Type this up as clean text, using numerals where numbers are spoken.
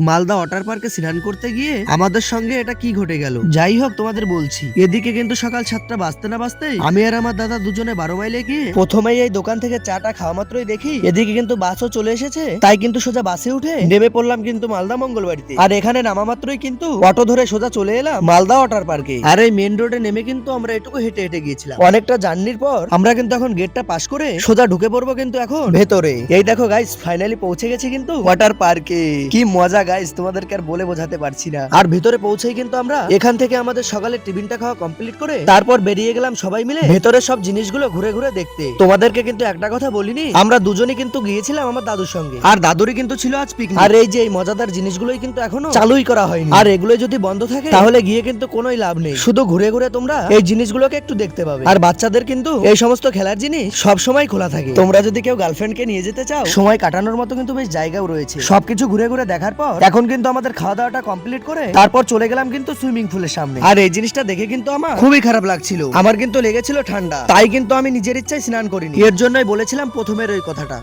Malda water পার্কে স্নান করতে গিয়ে আমাদের সঙ্গে এটা কি ঘটে গেল। যাই হোক তোমাদের বলছি, এদিকে কিন্তু সকাল 7টা বাজতে না বাজতেই আমি আর আমার দাদা দুজনে 12 মাইলে গিয়ে প্রথমেই এই দোকান থেকে চাটা খাওয়া মাত্রই দেখি এদিকে কিন্তু বাসও চলে এসেছে। তাই কিন্তু সোজা বাসে উঠে নেমে পড়লাম কিন্তু মালদা মঙ্গলবাড়িতে। আর এখানে নামা মাত্রই কিন্তু অটো ধরে সোজা চলে এলাম মালদা ওয়াটার পার্কে। আর এই মেন রোডে নেমে কিন্তু আমরা এটুকু হেঁটে হেঁটে গিয়েছিলাম। অনেকটা জার্নির পর আমরা কিন্তু এখন গেটটা পাস করে সোজা ঢুকে পড়বো কিন্তু এখন ভেতরে। এই দেখো গাইস, ফাইনালি পৌঁছে গেছি কিন্তু ওয়াটার পার্কে। কি মজা গাইস, তোমাদেরকে আর বলে বোঝাতে পারছি না। আর ভিতরে পৌঁছেই কিন্তু আমরা এখান থেকে আমাদের সকালের টিফিনটা খাওয়া কমপ্লিট করে তারপর বেরিয়ে গেলাম সবাই মিলে ভেতরে সব জিনিসগুলো ঘুরে ঘুরে দেখতে। তোমাদেরকে কিন্তু একটা কথা বলিনি, আমরা দুজনই কিন্তু গিয়েছিলাম আমার দাদুর সঙ্গে। আর দাদুরই কিন্তু ছিল আজ পিকনিক। আর এই যে এই মজাদার জিনিসগুলোই কিন্তু এখনো চালুই করা হয়নি। আর এগুলো যদি বন্ধ থাকে তাহলে গিয়ে কিন্তু কোনোই লাভ নেই। শুধু ঘুরে ঘুরে তোমরা এই জিনিসগুলোকে একটু দেখতে পাবে। আর বাচ্চাদের কিন্তু এই সমস্ত খেলার জিনিস সব সময় খোলা থাকে। তোমরা যদি কেউ গার্লফ্রেন্ডকে নিয়ে যেতে চাও, সময় কাটানোর মতো কিন্তু বেশ জায়গাও রয়েছে। সবকিছু ঘুরে ঘুরে দেখার পর এখন কিন্তু আমাদের খাওয়া দাওয়াটা কমপ্লিট করে তারপর চলে গেলাম কিন্তু সুইমিং পুলের সামনে। আর এই জিনিসটা দেখে কিন্তু আমার খুবই খারাপ লাগছিল। আমার কিন্তু লেগেছিল ঠান্ডা, তাই কিন্তু আমি নিজের ইচ্ছায় স্নান করিনি। এর জন্যই বলেছিলাম প্রথমের ওই কথাটা।